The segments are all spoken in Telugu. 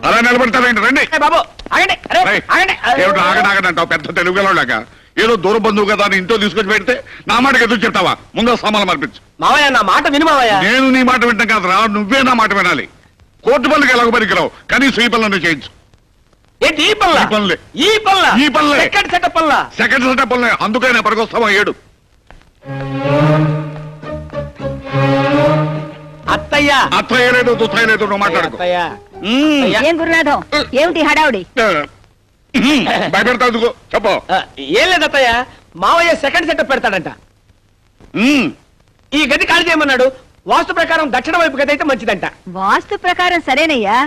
అలా నిలబడతారండి, రండి బాబు ఆగండి. ఏమిటో ఆగడాగడంటావు పెద్ద తెలుగులోలాగా. ఏదో దూర బంధువు కదా అని ఇంట్లో తీసుకొచ్చి పెడితే నా మాటకి ఎదురు చెప్తావా? ముందు సామాన్లు మార్పించు. మావయ్య నా మాట విను మావయ్య. నేను నీ మాట వింటాం కాదు రా, నువ్వే నా మాట వినాలి. కోర్టు పనులకి ఎలాగో పనికిరావు, కనీసం ఈ పనులను చేయించు. ఏంటి ఈ పనుల? సెకండ్ సెటప్ పనులే. అందుకనే పనికొస్తావా? 7 అత్తయ్య అత్తయ్య లేదు దుత్తయ్య లేదు, నువ్వు మాట్లాడుకో. ఏం గురునాథం, ఏమిటి హడావుడి? భయపెడతావు చెప్పు. ఏం లేదు అత్తయ్య, మావయ్య సెకండ్ సెటప్ పెడతాడంట. ఈ గది ఖాళీ చేయమన్నాడు. వాస్తు ప్రకారం దక్షిణ వైపు గది అయితే మంచిదంట. వాస్తు ప్రకారం సరేనయ్యా,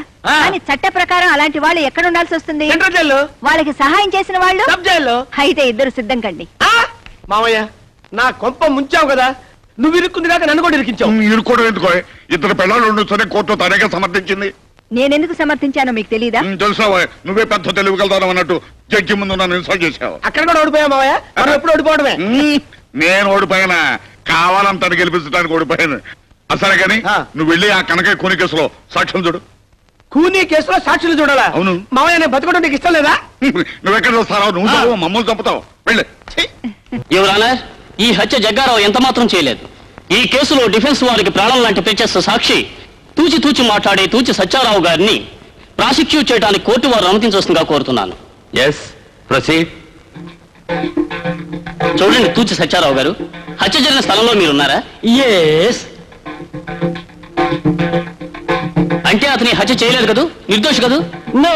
కానీ చట్ట ప్రకారం అలాంటి వాళ్ళు ఎక్కడ ఉండాల్సి వస్తుంది? సెంట్రల్ జైల్లో. వాళ్ళకి సహాయం చేసిన వాళ్ళు సబ్ జైల్లో. అయితే ఇద్దరు సిద్ధం కండి. మావయ్య నా కొంప ముంచావు కదా, నువ్వు ఇరుక్కుంది కాక నన్ను కూడా ఇరికించావు. ఇరుక్కోవడం ఎందుకో? ఇద్దరు పిల్లలు ఉండొచ్చని కోర్టు తనగా సమర్థించింది. నేనెందుకు సమర్థించానో మీకు తెలీదా? తెలుసావా, నువ్వే పెద్ద తెలివిగలుగుతావు అన్నట్టు జడ్జి ముందు నన్ను ఇన్సల్ట్ చేసావు. అక్కడ కూడా ఓడిపోయా మావయ్య, మనం ఎప్పుడు ఓడిపోవడమే. నేను ఓడిపోయానా? కావాలంతా గెలిపించడానికి ఓడిపోయాను. అసలే కానీ నువ్వు వెళ్ళి ఆ కనక కూని కేసులో సాక్ష్యం చూడు. కూనీ కేసులో సాక్షులు చూడాలా? అవును. మావయ్య నేను బతకడం నీకు ఇష్టం లేదా? నువ్వెక్కడ చూస్తావు? నువ్వు చదువు, మమ్మల్ని చంపుతావు. వెళ్ళి. యువరానర్, ఈ హత్య జగ్గారావు ఎంత మాత్రం చేయలేదు. ఈ కేసులో డిఫెన్స్ వారికి ప్రాణం లాంటి ప్రత్యక్ష సాక్షి తూచి తూచి మాట్లాడే తూచి సత్యారావు గారిని ప్రాసిక్యూట్ చేయడానికి కోర్టు వారు అనుమతించవలసిందిగా కోరుతున్నాను. చూడండి తూచి సత్యారావు గారు, హత్య జరిగిన స్థలంలో మీరున్నారా? అంటే అతని హత్య చేయలేదు కదూ, నిర్దోషి కదూ? నో.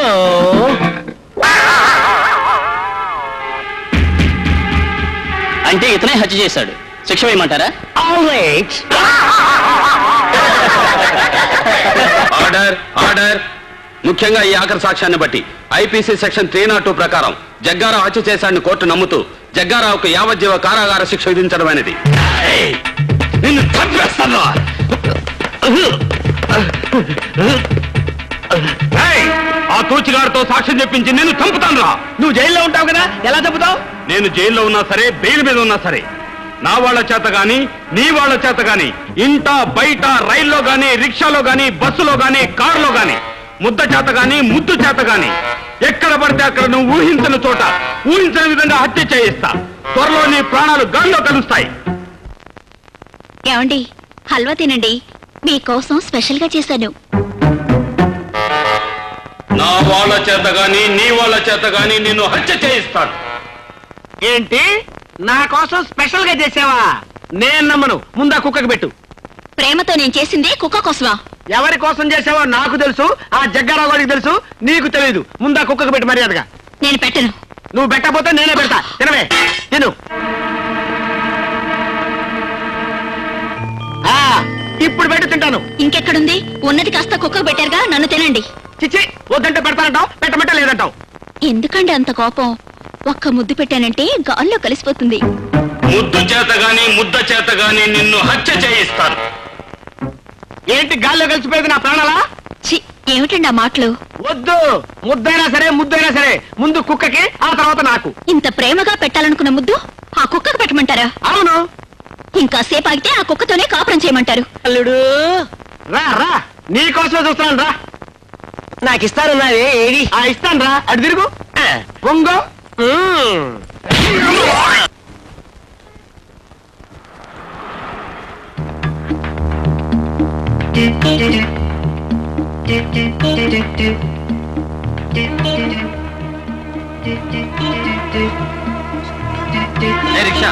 అంటే ఇతనే హత్య చేశాడు, శిక్ష వేయమంటారా? Order order. ముఖ్యంగా ఈ ఆఖరి సాక్ష్యాన్ని బట్టి ఐపీసీ సెక్షన్ 302 ప్రకారం జగ్గారావు హత్య చేశాడని కోర్టు నమ్ముతూ జగ్గారావుకు యావజ్జీవ కారాగార శిక్ష విధించడం అనేది. నిన్ను చంపేస్తాను. ఆ తూచిగాడితో సాక్ష్యం చెప్పించి నేను చంపుతాను రా. నువ్వు జైల్లో ఉంటావు కదా, ఎలా చంపుతావు? నేను జైల్లో ఉన్నా సరే, బెయిల్ మీద ఉన్నా సరే, నా వాళ్ళ చేత గాని నీ వాళ్ళ చేత గాని ఇంట బయట రైల్లో గాని రిక్షాలో గాని బస్సులో గాని కారులో గాని ముద్ద చేత గాని ముద్దు చేత గాని ఎక్కడ పడితే అక్కడ నువ్వు ఊహించని చోట ఊహించని విధంగా హత్య చేయిస్తా. త్వరలో నీ ప్రాణాలు గాల్లో కలుస్తాయి. ఏమండి, హల్వా తినండి, మీకోసం స్పెషల్ గా చేశాను. నా వాళ్ళ చేత గాని నీ వాళ్ళ చేత గాని నిన్ను హత్య చేయిస్తాను. ఏంటి, నా కోసం స్పెషల్ గా చేసావా? నేను నమ్మను. ముందా కుక్కకి పెట్టు. ప్రేమతో నేను చేసింది కుక్క కోసమా? ఎవరి కోసం చేసావో నాకు తెలుసు, ఆ జగ్గారావు గారికి తెలుసు, నీకు తెలియదు. ముందా కుక్కకి పెట్టు మర్యాదగా. నేను పెట్టను. నువ్వు పెట్టకపోతే నేనే పెడతా. తినవే, తిను. ఇప్పుడు పెట్టు, తింటాను. ఇంకెక్కడుంది? ఉన్నది కాస్త కుక్కకు పెట్టారుగా, నన్ను తినండి. చిచ్చి, వద్దంటే పెడతానంటావు, పెట్టమంటే లేదంటావు. ఎందుకండి అంత కోపం? ఒక్క ముద్దు పెట్టానంటే గాల్లో కలిసిపోతుంది. ముద్దు చేత గాని ముద్ద చేత గాని నిన్ను హత్య చేయిస్తాను. ఏంటి గాల్లో కలిసిపోయేది నా ప్రాణాలా? ఛీ, ఏమిటండి ఆ మాటలు? వద్దు, ముద్దైనా సరే ముద్దైనా సరే ముందు కుక్కకి, ఆ తర్వాత నాకు. ఇంత ప్రేమగా పెట్టాలనుకున్న ముద్దు ఆ కుక్కకు పెట్టమంటారా? అవును. ఇంకా సేపు ఆగితే ఆ కుక్కతోనే కాపురం చేయమంటారు. అల్లుడు రా రా, నీకోసమే చూస్తున్నాను రా. నాకు ఇస్తానున్నావే, ఏది? ఇస్తాను రా, అటు తిరుగు, పొంగో. రిక్షా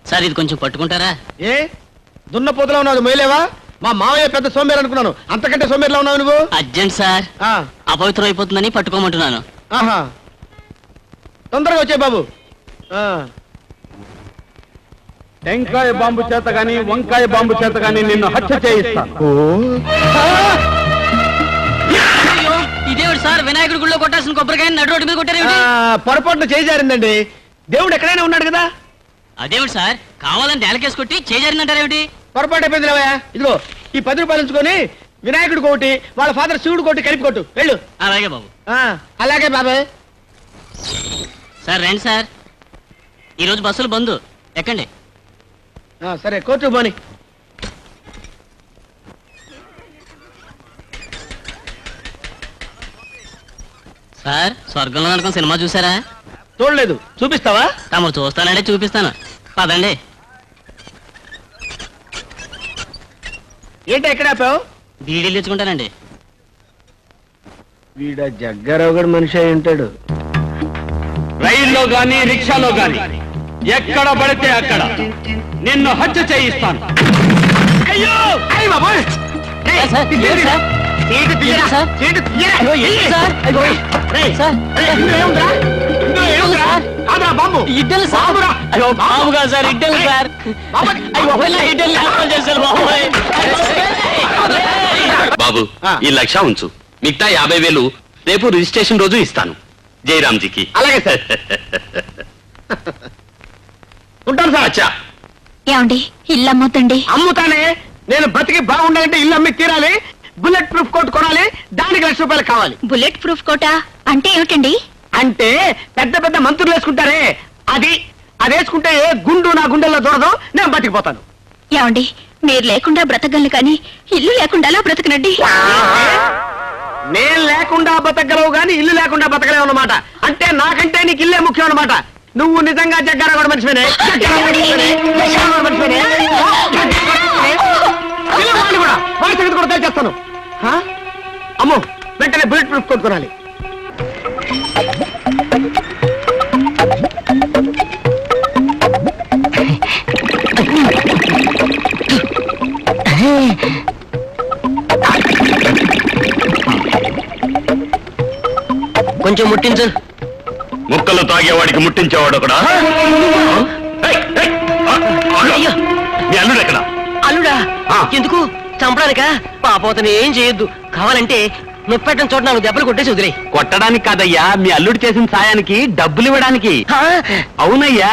సార్, ఇది కొంచెం పట్టుకుంటారా? ఏ దున్నపోతులా ఉన్నావు, మొయ్యలేవా? మా మావయ్య పెద్ద సోమేరు అనుకున్నాను, అంతకంటే సోమేరులా ఉన్నావు నువ్వు. అర్జెంట్ సార్, అపవిత్రం అయిపోతుందని పట్టుకోమంటున్నాను. ఆహా, తొందరగా వచ్చే బాబు. టెంకాయ బాంబు చేత గాని వంకాయ బాంబు చేత గాని నిన్ను హత్య చేయిస్తాను. ఇదేవిడు సార్, వినాయకుడి గుళ్ళో కొట్టాల్సిన కొబ్బరికాయ నడు రోడ్డు మీద కొట్టారు. పొరపాటున చేజారిందండి. దేవుడు ఎక్కడైనా ఉన్నాడు కదా. అదేవిడు సార్, కావాలని నేలకేసి కొట్టి చేజారిందంటారేమిటి? పొరపాటు అయిపోయింది రావయ్య. ఇదిగో ఈ 10 రూపాయలు ఉంచుకొని వినాయకుడు కోటి, వాళ్ళ ఫాదర్ శివుడు కోటి కలిపి కొట్టు, వెళ్ళు. అలాగే బాబు. అలాగే బాబాయ్. సార్ రండి సార్, ఈరోజు బస్సులు బంద్, ఎక్కండి. సరే కోర్టు పోని. సార్ స్వర్గంలో అనుకున్న సినిమా చూసారా? చూడలేదు, చూపిస్తావా? తమరు చూస్తానంటే చూపిస్తాను, పదండి. ఏంటి ఎక్కడ ఆపావు? బీడీలు తెచ్చుకుంటానండి. వీడ జగ్గారావు గడు మనిషి అయి ఉంటాడు. రైల్లో గాని రిక్షాలో గాని ఎక్కడ పడితే అక్కడ నిన్ను హత్య చేయిస్తాను. అయ్యో అయ్య బాబోయ్! ఏయ్, సార్, తీయరా? ఏంటి సార్? సీటు తీయరా? ఏంటి సార్? సీటు తీయరా? అయ్యో, ఏంటి సార్? అయ్యో, రేయ్, సార్, రేయ్, ఇందులో ఏముందిరా? ఇందులో ఏముందిరా? కాదురా, బాంబు. ఇడ్డలు సార్. బాంబురా. అయ్యో బాబు కాదు సార్, ఇడ్డలు సార్. బాబు. అయ్యో ఇలా ఇడ్డలు లేకుండా చేశారు బాబోయ్. బాబు ఈ 1,00,000 ఉంచు, మిగతా 50,000 రేపు రిజిస్ట్రేషన్ రోజు ఇస్తాను జయరామ్జీకి. అలాగే సార్. ఉంటాను సార్. అచ్చా ఏమండి ఇల్లు అమ్ముతండి. అమ్ముతానే. నేను బతికి బాగుండాలంటే ఇల్లు అమ్మి తీరాలి. బుల్లెట్ ప్రూఫ్ కోట్ కొనాలి. దానికి ₹1,00,000 కావాలి. బుల్లెట్ ప్రూఫ్ కోటా అంటే ఏమిటండి? అంటే పెద్ద పెద్ద మంత్రులు వేసుకుంటారే అది. అది వేసుకుంటే ఏ గుండు నా గుండెల్లో దూరదు, నేను బతికిపోతాను. ఏమండి మీరు లేకుండా బ్రతకగలను కానీ ఇల్లు లేకుండా అలా బ్రతకనండి. నేను లేకుండా బతకగలవు గాని ఇల్లు లేకుండా బతకలేవు అన్నమాట. అంటే నాకంటే నీకు ఇల్లే ముఖ్యం అన్నమాట. నువ్వు నిజంగా జగ్గారావు గడు మనిషివేనే? వాడిని కూడా వాడి సంగతి కూడా తెలిచేస్తాను. అమ్మో, వెంటనే బుల్లెట్ ప్రూఫ్ కోట్ కొనాలి. కొంచెం ముట్టించు. ముక్కలు తాగేవాడికి ముట్టించేవాడు ఒకడా? మీ అల్లుడు ఎక్కడ? అల్లుడా? ఆ. ఎందుకు చంపడానికా? పాపోతని ఏం చేయొద్దు. కావాలంటే నొప్పెట్టని చోట 4 దెబ్బలు కొట్టేసి వదిలే. కొట్టడానికి కాదయ్యా, మీ అల్లుడు చేసిన సాయానికి డబ్బులు ఇవ్వడానికి. అవునయ్యా,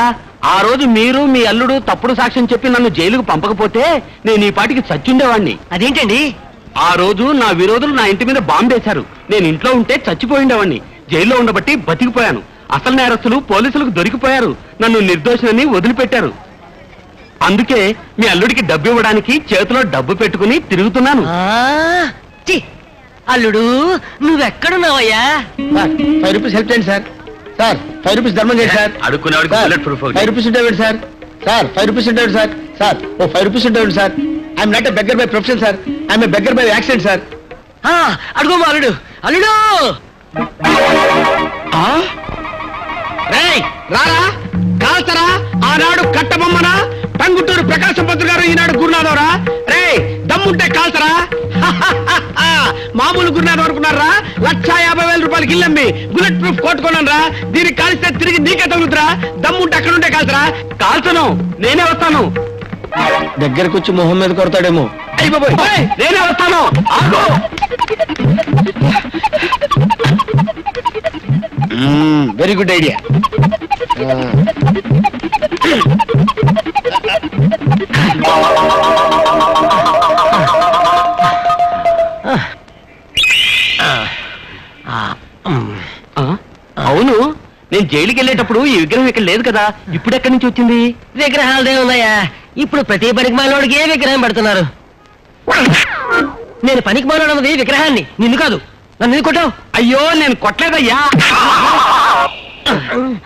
ఆ రోజు మీరు మీ అల్లుడు తప్పుడు సాక్ష్యం చెప్పి నన్ను జైలుకు పంపకపోతే నేను ఈ పాటికి చచ్చుండేవాణ్ణి. అదేంటండి? ఆ రోజు నా విరోధులు నా ఇంటి మీద బాంబేశారు. నేను ఇంట్లో ఉంటే చచ్చిపోయిండేవాణ్ణి. జైల్లో ఉండబట్టి బతికిపోయాను. అసలు నేరస్తులు పోలీసులకు దొరికిపోయారు. నన్ను నిర్దోషినని వదిలిపెట్టారు. అందుకే మీ అల్లుడికి డబ్బు ఇవ్వడానికి చేతిలో డబ్బు పెట్టుకుని తిరుగుతున్నాను. అల్లుడు నువ్వెక్కడున్నావయ్యా? ₹5 హెల్ప్ చేయండి సార్. సార్ ₹5 ధర్మం చేయండి సార్. అడుక్కునేవాడికి బుల్లెట్ ప్రూఫ్ ఒకటి. ₹5 ఉండేవాడు సార్. సార్ ₹5 ఉండేవాడు సార్. సార్ ఓ ₹5 ఉండేవాడు sir. I'm not a beggar by profession sir. I'm a beggar by accident sir. అడుగు మా అల్లుడు. అల్లుడు రేయ్ రారా, కాల్చరా. ఆనాడు కట్టబొమ్మనా టంగుటూరు ప్రకాశం పంతులు గారు, ఈనాడు గురునాథవరా. రే దమ్ముంటే కాల్చరా. మామూలు గురునాథం అనుకున్నారా? ₹1,50,000 ఇల్లమ్మి బుల్లెట్ ప్రూఫ్ కొట్టుకున్నాను రా. దీనికి కాల్స్తే తిరిగి నీకే తగులుతురా. దమ్ముంటే అక్కడ ఉంటే కాల్చరా. కాల్చను, నేనే వస్తాను. దగ్గరకు వచ్చి మొహం మీద కొడతాడేమో. అయ్యి బాబోయ్, నేనే వస్తాను. ఆగు. Very good idea. అవును, నేను జైలుకి వెళ్ళేటప్పుడు ఈ విగ్రహం ఇక్కడ లేదు కదా, ఇప్పుడు ఎక్కడి నుంచి వచ్చింది? విగ్రహాలదే ఉన్నాయా? ఇప్పుడు ప్రతి పనికి మాలోడికి ఏ విగ్రహం పెడుతున్నారు. నేను పనికి మాలోడన్నది విగ్రహాన్ని, నిన్ను కాదు. నన్ను ఎందుకు కొట్టావు? అయ్యో నేను కొట్టలేదయ్యా.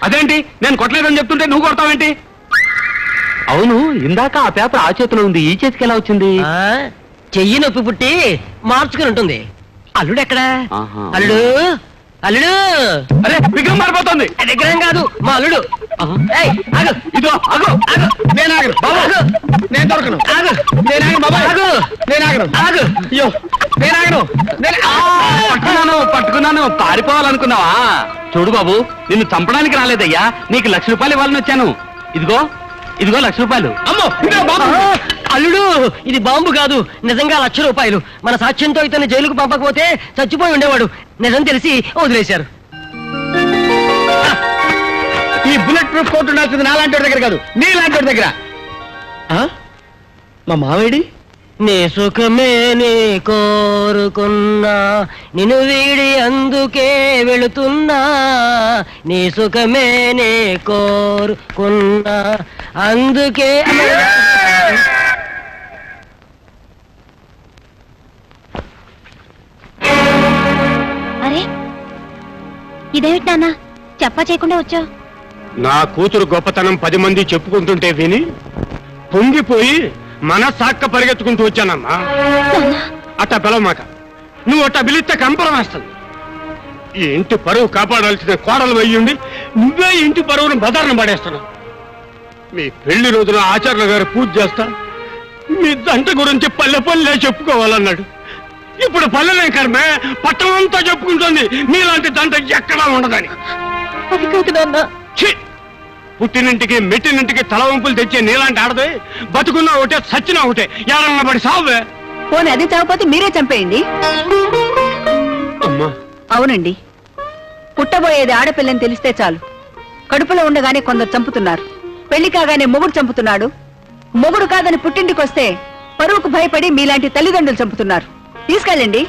అదేంటి నేను కొట్టలేదని చెప్తుంటే నువ్వు కొడతావేంటి? అవును, ఇందాక ఆ పేపర్ ఆ చేతిలో ఉంది, ఈ చేతికి ఎలా వచ్చింది? చెయ్యి నొప్పి పుట్టి మార్చుకుని ఉంటుంది. అల్లుడు ఎక్కడా? ఆహా. అల్లుడు, అల్లుడు. అరే విగ్రహం మారిపోతుంది. విగ్రహం కాదు, మా అల్లుడు. ఏయ్, ఆగు. ఇదో ఆగు. ఆగు. నేను ఆగను బాబు. ఆగు. నేను దొరకను. ఆగు. నేను ఆగను బాబా. ఆగు. నేను ఆగను. ఆగు. అయ్యో నేను ఆగను. పట్టుకున్నాను. పారిపోవాలనుకున్నావా? చూడు బాబు, నిన్ను చంపడానికి రాలేదయ్యా, నీకు ₹1,00,000 ఇవ్వాలని వచ్చాను. ఇదిగో ₹1,00,000. అమ్మో ఇదే బాబు. అల్లుడు, ఇది బాంబు కాదు, నిజంగా ₹1,00,000. మన సాక్ష్యంతో ఇతన్ని జైలుకు పంపకపోతే చచ్చిపోయి ఉండేవాడు. నిజం తెలిసి వదిలేశారు. ఈ బుల్లెట్ ప్రూఫ్ కోట్ ఉండాల్సింది నాలాంటి దగ్గర కాదు, నీలాంటి దగ్గర. మా మావేడి నీ సుఖమే నీ కోరుకున్నా నిన్ను వీడి అందుకే వెళుతున్నా నీ సుఖమే నీ కోరుకున్నా అందుకే అరే ఇదేమిటి నాన్న చెప్పా చేయకుండా వచ్చావు? నా కూతురు గొప్పతనం 10 మంది చెప్పుకుంటుంటే విని పొంగిపోయి మనసాక్క పరిగెత్తుకుంటూ వచ్చానమ్మా. అట్టా పిలవమాక, నువ్వు అట్టా పిలిస్తే కంపరం వేస్తుంది. ఈ ఇంటి పరువు కాపాడాల్సిన కోడలు అయ్యుండి నువ్వే ఇంటి పరువును బదారణ పడేస్తున్నావు. మీ పెళ్లి రోజున ఆచార్య గారు పూజ చేస్తా మీ దంట గురించి పల్లె చెప్పుకోవాలన్నాడు. ఇప్పుడు పల్లెలే కర్మే పట్టణం అంతా చెప్పుకుంటుంది మీలాంటి దంట ఎక్కడా ఉండదని. అది కాదు నాన్న. ఛీ! పుట్టినింటికి మెట్టినింటికి తలవంపులు తెచ్చే నీలాంటి ఆడదే బతుకున్నా ఒకటే సచ్చినా ఒకటే ఎవరన్నా పడి సావే. పోనీ అది చావపోతే మీరే చంపేయండి. అమ్మా అవునండి, పుట్టబోయేది ఆడపిల్లని తెలిస్తే చాలు కడుపులో ఉండగానే కొందరు చంపుతున్నారు. పెళ్లి కాగానే మొగుడు చంపుతున్నాడు. మొగుడు కాదని పుట్టింటికి వస్తే పరువుకు భయపడి మీలాంటి తల్లిదండ్రులు చంపుతున్నారు. తీసుకెళ్ళండి,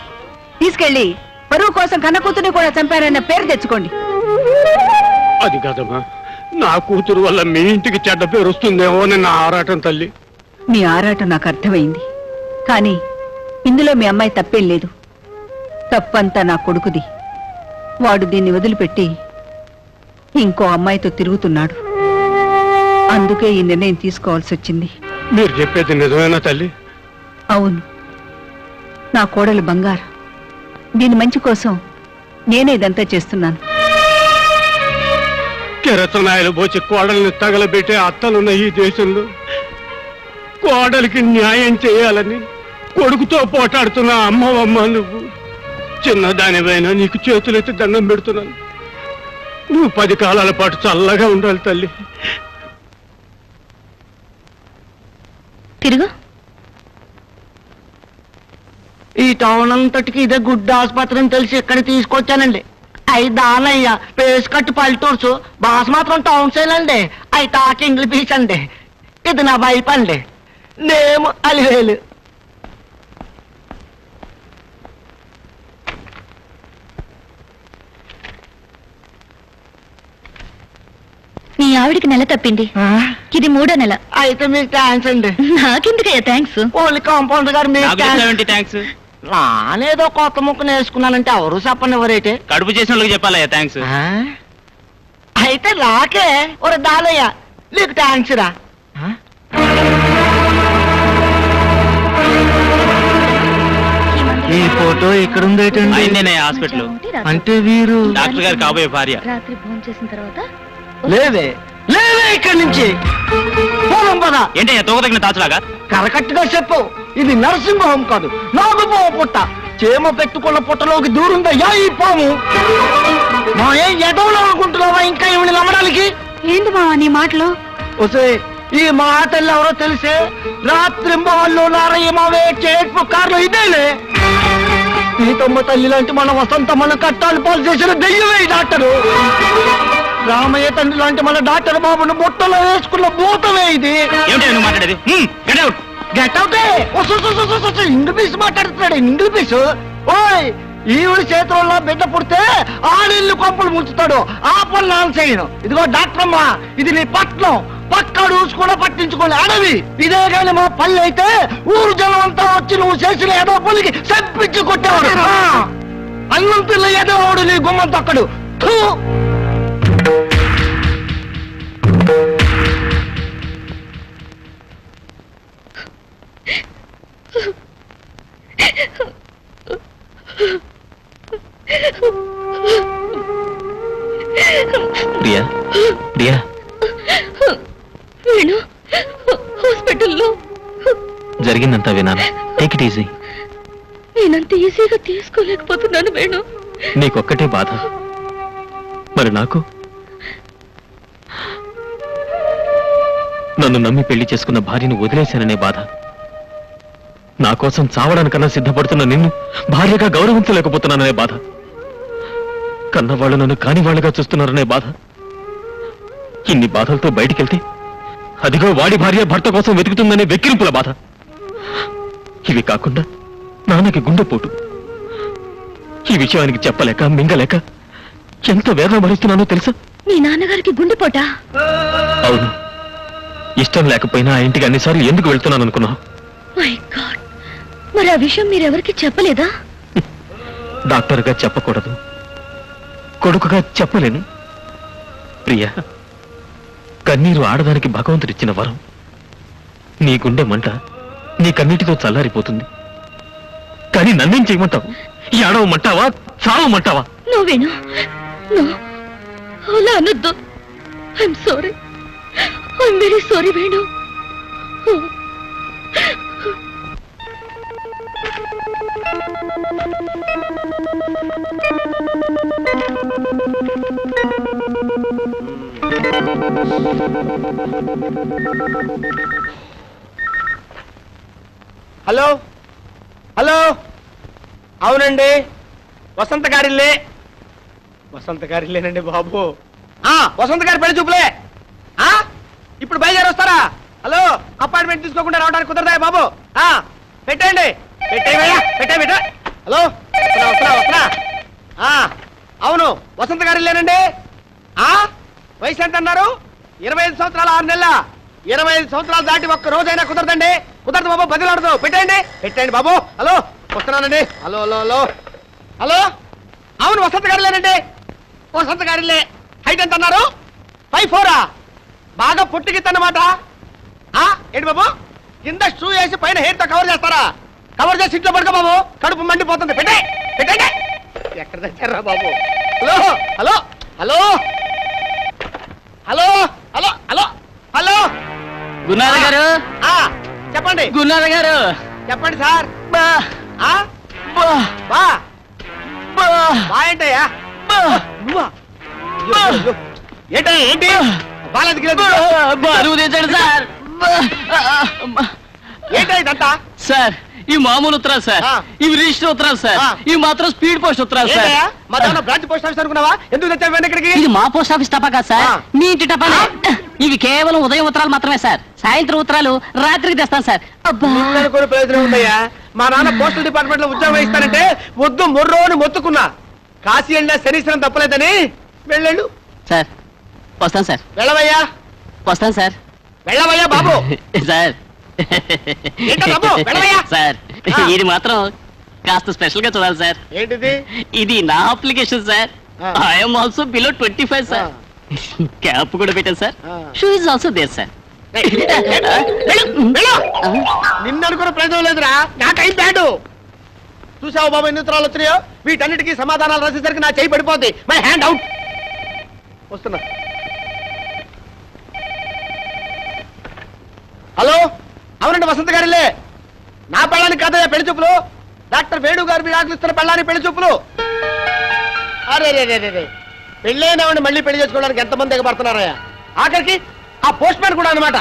తీసుకెళ్లి పరువు కోసం కన్న కూతుర్ని కూడా చంపారన్న పేరు తెచ్చుకోండి. అది కాదమ్మా, నా కూతురు వల్ల మీ ఇంటికి చెడ్డ పేరు వస్తుందేమో అని నా ఆరాటం తల్లి. మీ ఆరాటం నాకు అర్థమైంది, కానీ ఇందులో మీ అమ్మాయి తప్పేం లేదు. తప్పంతా నా కొడుకుది. వాడు దీన్ని వదిలిపెట్టి ఇంకో అమ్మాయితో తిరుగుతున్నాడు. అందుకే ఈ నిర్ణయం తీసుకోవాల్సి వచ్చింది. మీరు చెప్పేది నిజమేనా తల్లి? అవును, నా కోడలు బంగారు. దీని మంచి కోసం నేనే ఇదంతా చేస్తున్నాను. కెరసనాయలు పోచి కోడల్ని తగలబెట్టే అత్తలున్న ఈ దేశంలో కోడలికి న్యాయం చేయాలని కొడుకుతో పోటాడుతున్న అమ్మవమ్మ నువ్వు. చిన్నదానివైనా నీకు చేతులెత్తి దండం పెడుతున్నాను. నువ్వు 10 కాలాల పాటు చల్లగా ఉండాలి తల్లి. తిరుగు. ఈ టౌన్ అంతటికి ఇదే గుడ్ ఆసుపత్రి అని తెలిసి ఇక్కడ తీసుకొచ్చానండి. అయి దానయ్య పేస్ కట్టు పల్లెటూర్సు బాస్ మాత్రం టౌన్ సైల్ అండి. అయి టాక్ ఇంగ్లీష్ పీస్ అండి. ఇది నా వైపు అండి. నేమ్ అలివేలు. నీ ఆవిడికి నెల తప్పింది, ఇది 3వ నెల. అయితే మీకు థ్యాంక్స్ అండి. నాకెందుకయ్యా థ్యాంక్స్? ఓన్లీ కాంపౌండర్ గారు మీకు థ్యాంక్స్. నానేదో కొత్త ముక్క నేర్చుకున్నానంటే ఎవరు చెప్పనివ్వరేటే. కడుపు చేసిన వాళ్ళకి చెప్పాలయ్యా థ్యాంక్స్. అయితే రాకే ఒరే దానయ్య నీకు థ్యాంక్స్ రా. ఈ ఫోటో ఇక్కడ ఉందేటండి? నేనే హాస్పిటల్. అంటే వీరు డాక్టర్ గారు కాబోయే భార్య. రాత్రి భోజనం చేసిన తర్వాత లేవే లేవే ఇక్కడి నుంచి పోదాం పద. ఏంటయ్యా తోక తగిన తాచులాగా? కరెక్ట్గా చెప్పు, ఇది నరసింహ హోం కాదు, నాగుపాము పుట్ట. చేమ పెట్టుకున్న పుట్టలోకి దూరుందయ్యా ఈ పాము. మా ఏం ఎదవలో అనుకుంటున్నావా ఇంకా ఏమిని నమ్మడానికి? ఏంటి మావా నీ మాటలు? వసే ఈ మా తల్లి ఎవరో తెలిసే రాత్రి మొహల్లో నారయ్య మావే చేర్పు కార్లు ఇదేలే. సీతమ్మ తల్లి లాంటి మన వసంత మన కట్టాలు పాలు చేసిన దెయ్యమే ఈ డాక్టరు. రామయ్య తండ్రి లాంటి మన డాక్టర్ బాబును బుట్టలో వేసుకున్న భూతమే ఇది. ఏమిటి మాట్లాడేది? గెట్ అవుతే ఇంగ్లీష్ మాట్లాడుతున్నాడు. ఇంగ్లీష్ ఓయ్ ఈవిడ చేతుల్లో బిడ్డ పుడితే ఆడిల్లు కొంపలు ముంచుతాడు. ఆ పనులు నాన్న చేయను. ఇదిగో డాక్టర్ అమ్మా, ఇది నీ పట్నం. పక్క రూల్స్ కూడా పట్టించుకోలే అడవి. ఇదే కానీ మా పల్లె అయితే ఊరు జనం అంతా వచ్చి నువ్వు చేసిన ఏదో పల్లికి చంపించి కొట్టేవాడు. అన్నం పిల్ల ఏదోవాడు నీ గుమ్మం తక్కడు. ప్రియా ప్రియా వేణు హాస్పిటల్లో జరిగిందంతా వినాను. Take it easy. నేనంత ఈజీగా తీసుకోలేకపోతున్నాను వేణు. నీకొక్కటే బాధ, మరి నాకు? నన్ను నమ్మి పెళ్లి చేసుకున్న భార్యను వదిలేశాననే బాధ. నా కోసం చావడానికన్నా సిద్ధపడుతున్న నిన్ను భార్యగా గౌరవించలేకపోతున్నాననే బాధ. కన్నవాళ్ళు నన్ను కాని వాళ్ళుగా చూస్తున్నారనే బాధ. ఇన్ని బాధలతో బయటికెళ్తే అదిగో వాడి భార్య భర్త కోసం వెతుకుతుందనే వెక్కిరింపుల బాధ. ఇవి కాకుండా నాన్నకి గుండెపోటు. ఈ విషయానికి చెప్పలేక మింగలేక ఎంత వేదన భరిస్తున్నానో తెలుసా? మీ నాన్నగారికి గుండెపోటా? అవును. ఇష్టం లేకపోయినా ఆ ఇంటికి అన్నిసార్లు ఎందుకు వెళ్తున్నాను అనుకున్నావు? మై గాడ్, మరి ఆ విషయం మీరెవరికి చెప్పలేదా? డాక్టర్గా చెప్పకూడదు, కొడుకుగా చెప్పలేను. ప్రియా, కన్నీరు ఆడదానికి భగవంతుడిచ్చిన వరం. నీ గుండె మంట నీ కన్నీటితో చల్లారిపోతుంది. కానీ నన్నేం చేయమంటావు? ఈ ఆడవమంటావా, చావమంటావా? నువ్వేను, అలా అనొద్దు. I'm sorry, I'm very sorry Venu. Hello hello, అవునండి, వసంత గారిల్లే. వసంత గారిల్లేనండి బాబు. వసంత గారి పెళ్లి చూపులే. ఇప్పుడు బయలుదేరి వస్తారా? హలో, అపాయింట్మెంట్ తీసుకోకుండా రావడానికి కుదరదా బాబు? పెట్టండి, పెట్టే. హలో, వస్తున్నా. అవును, వసంత గారిల్లేనండి. వయసు ఎంత అన్నారు? 25 సంవత్సరాలు 6 నెలల. 25 సంవత్సరాలు దాటి ఒక్క రోజైనా కుదరదండి. కుదరదు బాబు, బదిలాడదు. పెట్టండి బాబు. హలో, వస్తున్నానండి. హలో హలో హలో హలో, అవును, వసంత గారిలేనండి. వసంత గారిలే. హైట్ ఎంత అన్నారు? 5'4". బాగా పుట్టిగిద్దన్నమాట. ఏంటి బాబు, కింద షూ వేసి పైన హెయిర్ తో కవర్ చేస్తారా? కవర్ చేసి ఇంట్లో పడుకో బాబు, కడుపు మండిపోతుంది. పెట్టండి. ఎక్కడ తెచ్చారా బాబు? Hello hello hello hello hello hello hello, గున్నార గారు, చెప్పండి. గున్నార గారు, చెప్పండి సార్. ఏంటయ్యా? ఏంటి బాలది? బరువు తెచ్చాడు సార్. ఏంటంతా సార్, ఈ మామూలు ఉత్తరాలు సార్, ఇవి రిజిస్టర్ ఉత్తరాలు సార్, ఇవి మాత్రం స్పీడ్ పోస్ట్ ఉత్తరాలు సార్. మా బ్రాంచ్ పోస్ట్ ఆఫీస్ అనుకున్నావా? ఎందుకు తెచ్చావు ఇక్కడికి? ఇది మా పోస్ట్ ఆఫీస్ తప్ప కాదు సార్, మీ ఇంటి టపానే. ఇవి కేవలం ఉదయం ఉత్తరాలు మాత్రమే సార్. సాయంత్రం ఉత్తరాలు రాత్రికి తెస్తాను సార్. అనుకునే ప్రయోజనం ఉందయ్యా. మా నాన్న పోస్టల్ డిపార్ట్మెంట్ లో ఉద్యోగం ఇస్తానంటే వద్దు మొర్రో అని మొత్తుకున్నా. కాశీ వెళ్ళినా శనీశ్వరం తప్పలేదని వెళ్ళాడు సార్. వస్తాను సార్. వెళ్ళవయ్యా. వస్తాను సార్. వెళ్ళవయ్యా బాబు. సార్ సార్, ఇది మాత్రం కాస్త స్పెషల్ గా చూడాలి సార్. ఏంటిది? ఇది నా application sir. I'm also below 25 sir. Cap కూడా పెట్టాను sir. Shoe is also there sir. నిన్ను అనుకున్న ప్రయోజనం లేదురా, నాకై బ్యాడు. చూసావు బాబు ఎన్ని ఉత్తరాలు వచ్చినాయో? వీటన్నిటికీ సమాధానాలు రాసేసరికి నా చేయి పడిపోద్ది. My hand out. వస్తున్నా. హలో, అవునండి, వసంత గారిలే. నా పెళ్ళానికి కాదయ్యా పెళ్లి చూపులు. డాక్టర్ వేణు గారు మీరు ఆకలిస్తున్న పెళ్ళానికి పెళ్లి చూపులు. అరే పెళ్ళైనవాడిని మళ్ళీ పెళ్లి చేసుకోవడానికి ఎంతమంది ఎగబడుతున్నారయ్యా? ఆఖరికి ఆ పోస్ట్ మ్యాన్ కూడా అనమాట.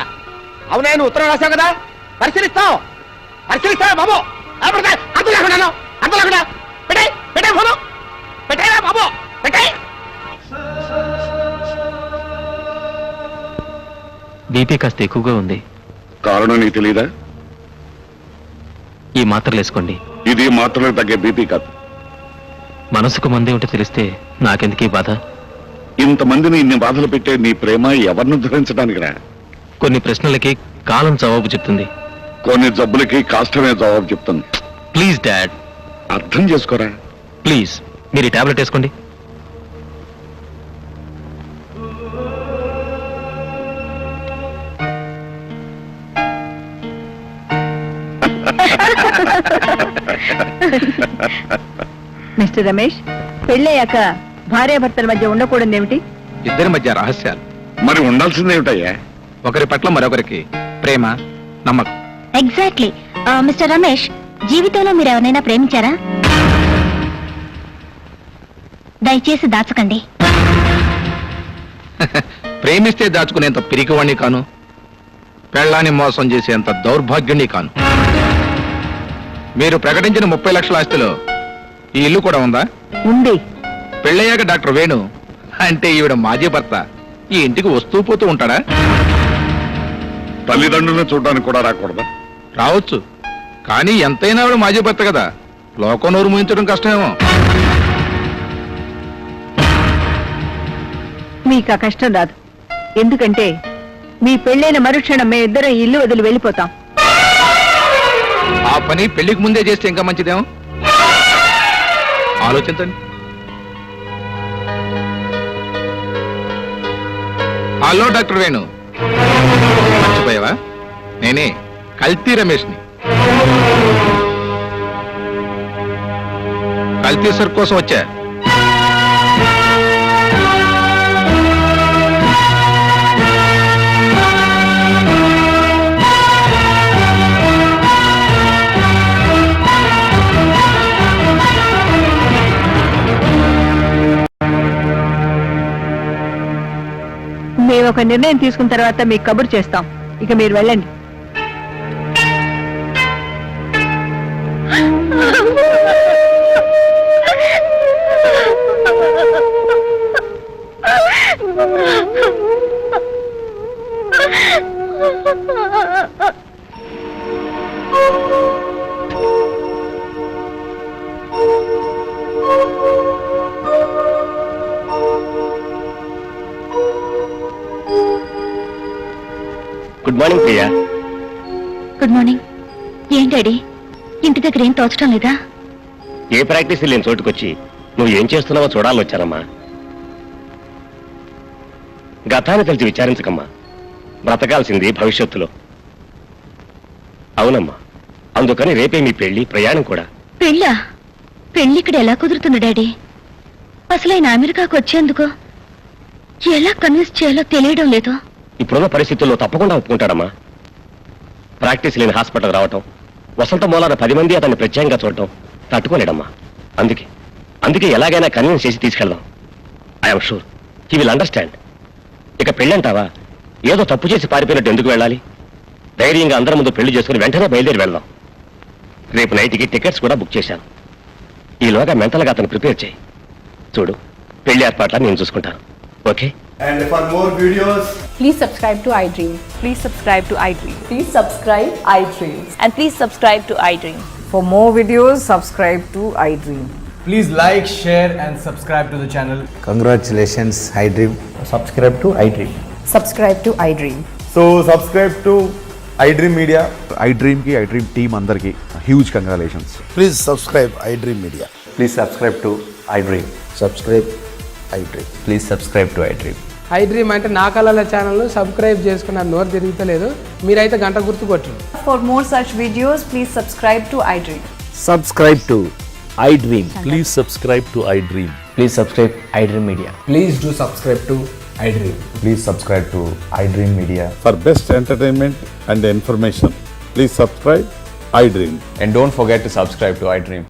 అవునా, నువ్వు ఉత్తరం రాశావు కదా, పరిశీలిస్తావా బాబు? అంత లేకుండా పెట్టే ఫోను పెట్టాయా బాబు? పెట్టాయి. బీపీ కాస్త ఎక్కువగా ఉంది. కారణం నీకు తెలీదా? ఈ మాత్రలు వేసుకోండి. ఇది మాత్రమే తగ్గే బీపీ కాదు. మనసుకు మందే ఉంటే తెలిస్తే నాకెందుకీ బాధ? ఇంతమందిని ఇన్ని బాధలు పెట్టే నీ ప్రేమ ఎవరిని ధరించడానికి రా? కొన్ని ప్రశ్నలకి కాలం జవాబు చెప్తుంది, కొన్ని జబ్బులకి కాష్టమే జవాబు చెప్తుంది. ప్లీజ్ డాడ్, అర్థం చేసుకోరా. ప్లీజ్ మీరు ఈ టాబ్లెట్ వేసుకోండి. మిస్టర్ రమేష్, పెళ్ళయ్యాక భార్యాభర్తల మధ్య ఉండకూడదు ఏమిటి? ఇద్దరి మధ్య రహస్యాలు. మరి ఉండాల్సిందేమిటయ్యా? ఒకరి పట్ల మరొకరికి ప్రేమ, నమ్మకం. ఎగ్జాక్ట్లీ. మిస్టర్ రమేష్, జీవితంలో మీరు ఎవరైనా ప్రేమించారా? దయచేసి దాచకండి. ప్రేమిస్తే దాచుకునేంత పిరికివాణ్ణి కాను, పెళ్ళాన్ని మోసం చేసేంత దౌర్భాగ్యుణ్ణి కాను. మీరు ప్రకటించిన 30 లక్షల ఆస్తిలో ఈ ఇల్లు కూడా ఉందా? ఉంది. పెళ్ళయ్యాక డాక్టర్ వేణు అంటే ఈవిడ మాజీ భర్త ఈ ఇంటికి వస్తూ పోతూ ఉంటాడా? తల్లిదండ్రులను చూడడానికి కూడా రాకూడదా? రావచ్చు, కానీ ఎంతైనా ఆవిడ మాజీ భర్త కదా, లోకం నోరు ముయించడం కష్టమేమో. మీకు ఆ కష్టం రాదు. ఎందుకంటే మీ పెళ్ళైన మరుక్షణం మేము ఇద్దరం ఇల్లు వదిలి వెళ్ళిపోతాం. ఆ పని పెళ్లికి ముందే చేస్తే ఇంకా మంచిదేమో. ఆలోచించండి. హలో డాక్టర్ వేణు, మర్చిపోయావా? నేనే కల్తీ రమేష్ని. కల్తీ సర్ కోసం వచ్చా. మేము ఒక నిర్ణయం తీసుకున్న తర్వాత మీకు కబురు చేస్తాం. ఇక మీరు వెళ్ళండి. Good morning Priya. Good morning. ఏం డాడీ, ఇంటి దగ్గర ఏం తోచడం లేదా? ఏ ప్రాక్టీస్ లేని చోటుకొచ్చి నువ్వు ఏం చేస్తున్నావో చూడాలని వచ్చానమ్మా. గతాన్ని తెలిసి విచారించకమ్మా, బ్రతకాల్సింది భవిష్యత్తులో. అవునమ్మా, అందుకని రేపే మీ పెళ్లి, ప్రయాణం కూడా. పెళ్ళా? పెళ్లి ఇక్కడ ఎలా కుదురుతుంది డాడీ? అసలు ఆయన అమెరికాకు వచ్చేందుకు ఎలా కన్విన్స్ చేయాలో తెలియడం లేదు. ఇప్పుడున్న పరిస్థితుల్లో తప్పకుండా ఒప్పుకుంటాడమ్మా. ప్రాక్టీస్ లేని హాస్పిటల్ రావటం, వసంత మూలాన 10 మంది అతన్ని ప్రత్యేకంగా చూడటం తట్టుకోలేడమ్మా. అందుకే ఎలాగైనా కన్విన్స్ చేసి తీసుకెళ్దాం. I'm sure he will understand. ఇక పెళ్ళంటావా, ఏదో తప్పు చేసి పారిపోయినట్టు ఎందుకు వెళ్ళాలి? ధైర్యంగా అందరి ముందు పెళ్లి చేసుకుని వెంటనే బయలుదేరి వెళ్దాం. రేపు నైట్కి టికెట్స్ కూడా బుక్ చేశాను. ఈలోగా మెంటల్గా అతను ప్రిపేర్ చేయి. చూడు, పెళ్లి ఏర్పాట్ల నేను చూసుకుంటాను. Okay? And for more videos, please subscribe to iDream. Please subscribe to iDream. Please subscribe iDream. And please subscribe to iDream. For more videos, subscribe to iDream. please like, share and subscribe to the channel. Congratulations, iDream. Subscribe to iDream. Subscribe to iDream. So subscribe to iDream Media. iDream కి iDream టీమ్ అందరికి huge congratulations. Please subscribe iDream Media. Please subscribe to iDream. Subscribe iDream. Please subscribe to iDream. iDream అంటే నా కళల ఛానల్ సబ్స్క్రైబ్ చేసుకున్న నోరు తిరుగుతలేదు. మీరైతే గంట గుర్తు కొట్టండి. For more such videos, please subscribe to iDream. Subscribe to iDream. Please subscribe to iDream. Please subscribe iDream Media. Please do subscribe to iDream. Please subscribe to iDream Media. For best entertainment and information please subscribe iDream. And don't forget to subscribe to iDream.